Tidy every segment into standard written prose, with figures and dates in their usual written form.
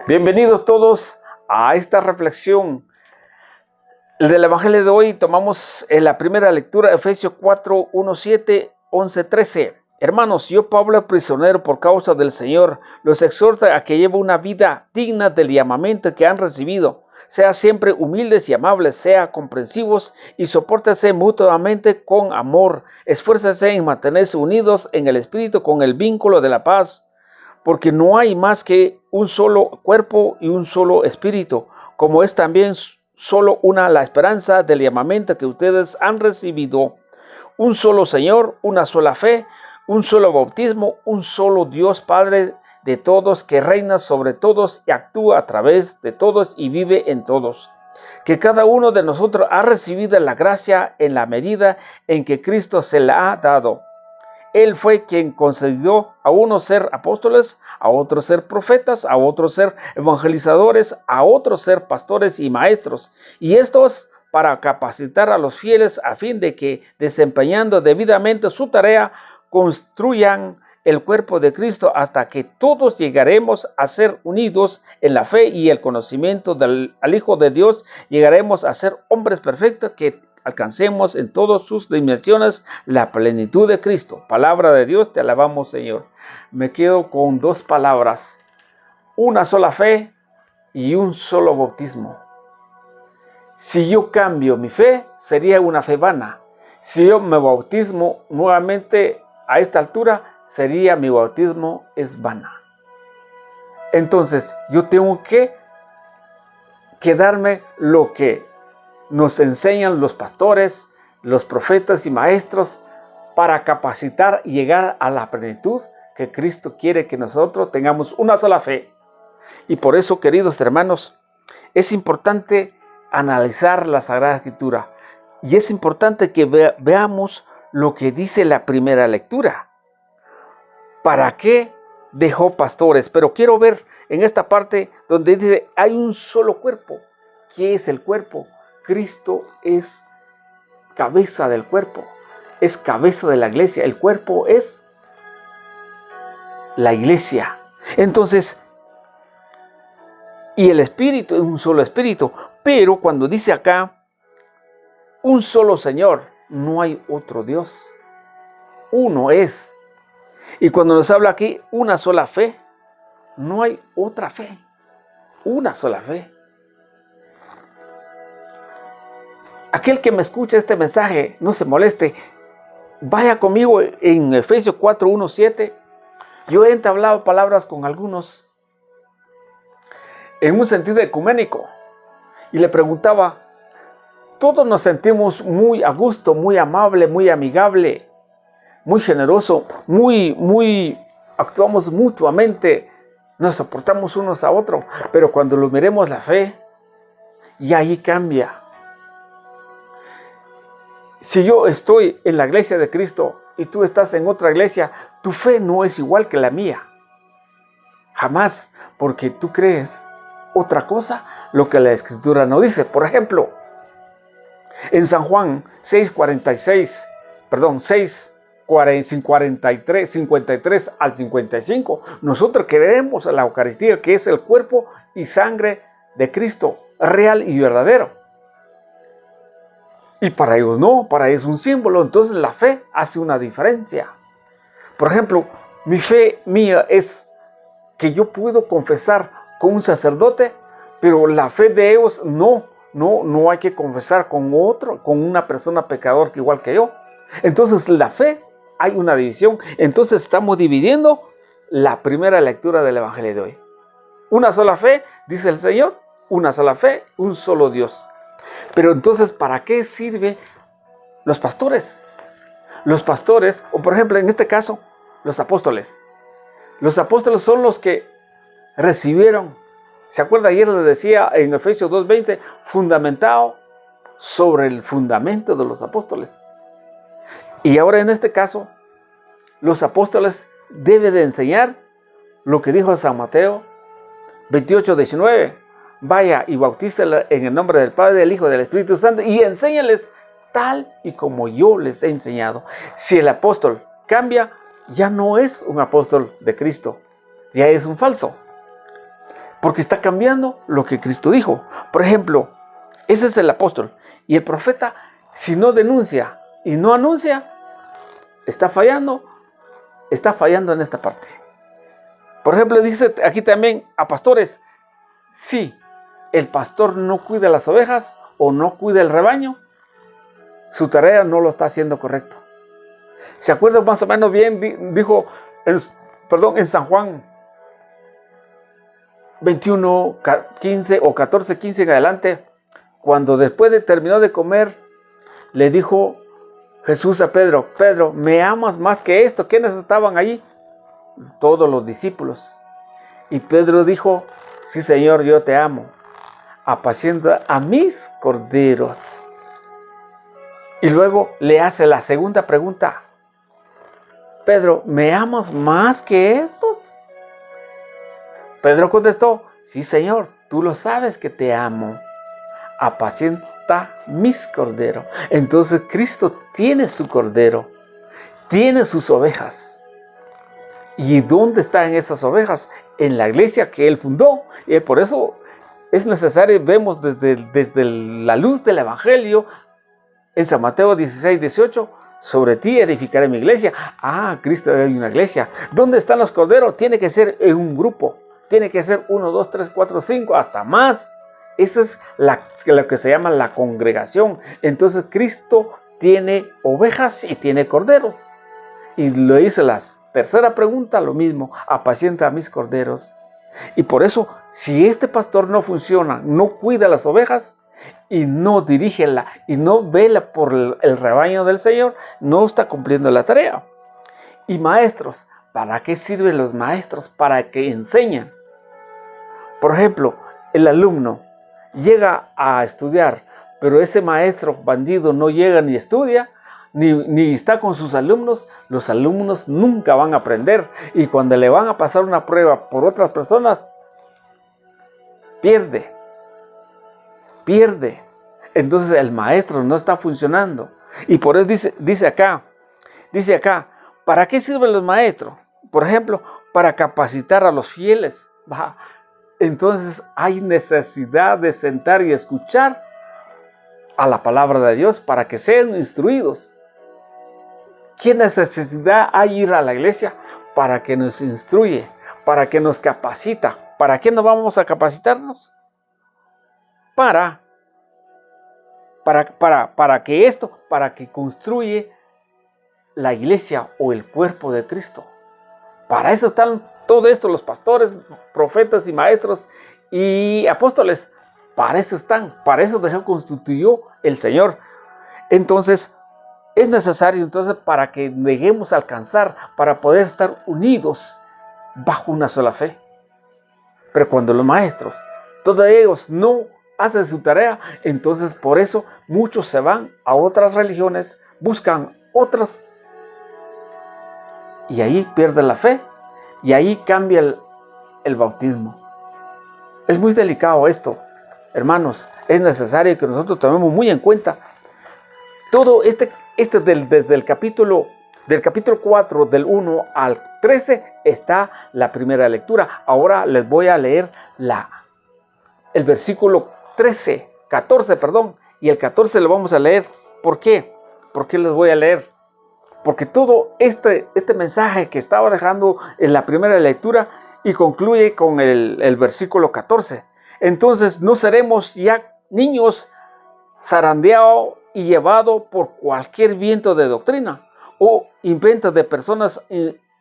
Bienvenidos todos a esta reflexión del Evangelio de hoy. Tomamos en la primera lectura Efesios 4, 1, 7, 11, 13. Hermanos, yo Pablo, prisionero por causa del Señor, los exhorto a que lleven una vida digna del llamamiento que han recibido. Sea siempre humildes y amables, sea comprensivos y sopórtense mutuamente con amor. Esfuércense en mantenerse unidos en el Espíritu con el vínculo de la paz. Porque no hay más que un solo cuerpo y un solo espíritu, como es también solo una la esperanza del llamamiento que ustedes han recibido. Un solo Señor, una sola fe, un solo bautismo, un solo Dios Padre de todos, que reina sobre todos y actúa a través de todos y vive en todos. Que cada uno de nosotros ha recibido la gracia en la medida en que Cristo se la ha dado. Él fue quien concedió a unos ser apóstoles, a otros ser profetas, a otros ser evangelizadores, a otros ser pastores y maestros. Y estos para capacitar a los fieles a fin de que, desempeñando debidamente su tarea, construyan el cuerpo de Cristo hasta que todos llegaremos a ser unidos en la fe y el conocimiento al Hijo de Dios. Llegaremos a ser hombres perfectos que alcancemos en todas sus dimensiones la plenitud de Cristo. Palabra de Dios, te alabamos, Señor. Me quedo con dos palabras: una sola fe y un solo bautismo. Si yo cambio mi fe, sería una fe vana. Si yo me bautismo nuevamente a esta altura, sería mi bautismo es vana. Entonces, yo tengo que quedarme lo que nos enseñan los pastores, los profetas y maestros para capacitar y llegar a la plenitud que Cristo quiere que nosotros tengamos una sola fe. Y por eso, queridos hermanos, es importante analizar la Sagrada Escritura y es importante que veamos lo que dice la primera lectura. ¿Para qué dejó pastores? Pero quiero ver en esta parte donde dice hay un solo cuerpo. ¿Qué es el cuerpo? Cristo es cabeza del cuerpo, es cabeza de la iglesia. El cuerpo es la iglesia. Entonces, y el espíritu es un solo espíritu. Pero cuando dice acá, un solo Señor, no hay otro Dios. Uno es. Y cuando nos habla aquí, una sola fe, no hay otra fe. Una sola fe. Aquel que me escuche este mensaje, no se moleste, vaya conmigo en Efesios 4, 1, 7. Yo he entablado palabras con algunos en un sentido ecuménico y le preguntaba, todos nos sentimos muy a gusto, muy amable, muy amigable, muy generoso, actuamos mutuamente, nos soportamos unos a otros, pero cuando lo miremos la fe, y ahí cambia. Si yo estoy en la iglesia de Cristo y tú estás en otra iglesia, tu fe no es igual que la mía. Jamás, porque tú crees otra cosa, lo que la Escritura no dice. Por ejemplo, en San Juan 53 al 55, nosotros creemos en la Eucaristía, que es el cuerpo y sangre de Cristo, real y verdadero. Y para ellos no, para ellos es un símbolo. Entonces la fe hace una diferencia. Por ejemplo, mi fe mía es que yo puedo confesar con un sacerdote, pero la fe de ellos no hay que confesar con otro, con una persona pecador que igual que yo. Entonces la fe, hay una división. Entonces estamos dividiendo la primera lectura del Evangelio de hoy. Una sola fe, dice el Señor, una sola fe, un solo Dios. Pero entonces, ¿para qué sirven los pastores? Los pastores, o por ejemplo, en este caso, los apóstoles. Los apóstoles son los que recibieron. ¿Se acuerda? Ayer les decía en Efesios 2:20, fundamentado sobre el fundamento de los apóstoles. Y ahora en este caso, los apóstoles deben de enseñar lo que dijo San Mateo 28:19. Vaya y bautízala en el nombre del Padre, del Hijo y del Espíritu Santo y enséñales tal y como yo les he enseñado. Si el apóstol cambia, ya no es un apóstol de Cristo, ya es un falso. porque está cambiando lo que Cristo dijo. Por ejemplo, ese es el apóstol. Y el profeta, si no denuncia y no anuncia, está fallando en esta parte. Por ejemplo, dice aquí también a pastores, si el pastor no cuida las ovejas o no cuida el rebaño, su tarea no lo está haciendo correcto. ¿Se acuerdan más o menos bien? Dijo en San Juan 21, 15 o 14, 15 en adelante, cuando después de terminó de comer, le dijo Jesús a Pedro, Pedro, ¿me amas más que esto? ¿Quiénes estaban allí? Todos los discípulos. Y Pedro dijo, sí, Señor, yo te amo. Apacienta a mis corderos. Y luego le hace la segunda pregunta. Pedro, ¿me amas más que estos? Pedro contestó, sí, Señor, tú lo sabes que te amo. Apacienta mis corderos. Entonces Cristo tiene su cordero, tiene sus ovejas. ¿Y dónde están esas ovejas? En la iglesia que Él fundó. Y por eso es necesario, vemos desde la luz del Evangelio, en San Mateo 16, 18, sobre ti edificaré mi iglesia. Cristo hay una iglesia. ¿Dónde están los corderos? Tiene que ser en un grupo. Tiene que ser 1, 2, 3, 4, 5, hasta más. Esa es lo que se llama la congregación. Entonces Cristo tiene ovejas y tiene corderos. Y le hice la tercera pregunta, lo mismo, apacienta a mis corderos. Y por eso, si este pastor no funciona, no cuida las ovejas y no dirige y no vela por el rebaño del Señor, no está cumpliendo la tarea. Y maestros, ¿para qué sirven los maestros? Para que enseñen. Por ejemplo, el alumno llega a estudiar, pero ese maestro bandido no llega ni estudia, ni está con sus alumnos. Los alumnos nunca van a aprender. Y cuando le van a pasar una prueba por otras personas, pierde. Entonces el maestro no está funcionando. Y por eso dice acá, ¿para qué sirven los maestros? Por ejemplo, para capacitar a los fieles. Entonces hay necesidad de sentar y escuchar a la palabra de Dios para que sean instruidos. ¿Qué necesidad hay ir a la iglesia? Para que nos instruye, para que nos capacita. ¿Para qué nos vamos a capacitarnos? Para que construye la iglesia o el cuerpo de Cristo. Para eso están todo esto, los pastores, profetas y maestros y apóstoles. Para eso están, para eso constituyó el Señor. Entonces, es necesario para que lleguemos a alcanzar, para poder estar unidos bajo una sola fe. Pero cuando los maestros, todos ellos no hacen su tarea, entonces por eso muchos se van a otras religiones, buscan otras, y ahí pierden la fe, y ahí cambia el bautismo. Es muy delicado esto, hermanos. Es necesario que nosotros tomemos muy en cuenta todo desde el capítulo 4, del 1 al 13, está la primera lectura. Ahora les voy a leer el versículo 14, y el 14 lo vamos a leer. ¿Por qué? ¿Por qué les voy a leer? Porque todo este mensaje que estaba dejando en la primera lectura y concluye con el versículo 14. Entonces no seremos ya niños zarandeados y llevados por cualquier viento de doctrina o inventos de personas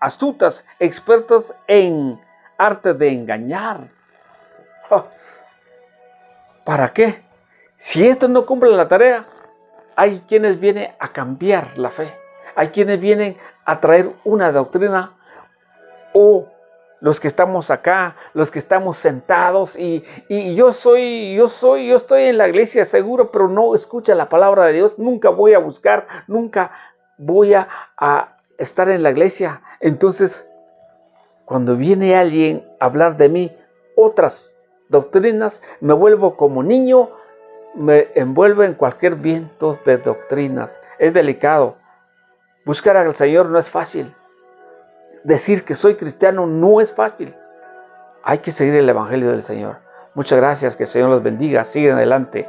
astutas, expertas en arte de engañar. ¿Para qué? Si esto no cumple la tarea, hay quienes vienen a cambiar la fe. Hay quienes vienen a traer una doctrina, o los que estamos acá, los que estamos sentados y yo estoy en la iglesia seguro, pero no escucha la palabra de Dios. Nunca voy a buscar, nunca voy a estar en la iglesia. Entonces, cuando viene alguien a hablar de mí, otras doctrinas, me vuelvo como niño, me envuelvo en cualquier viento de doctrinas. Es delicado. Buscar al Señor no es fácil. Decir que soy cristiano no es fácil. Hay que seguir el Evangelio del Señor. Muchas gracias, que el Señor los bendiga. Sigan adelante.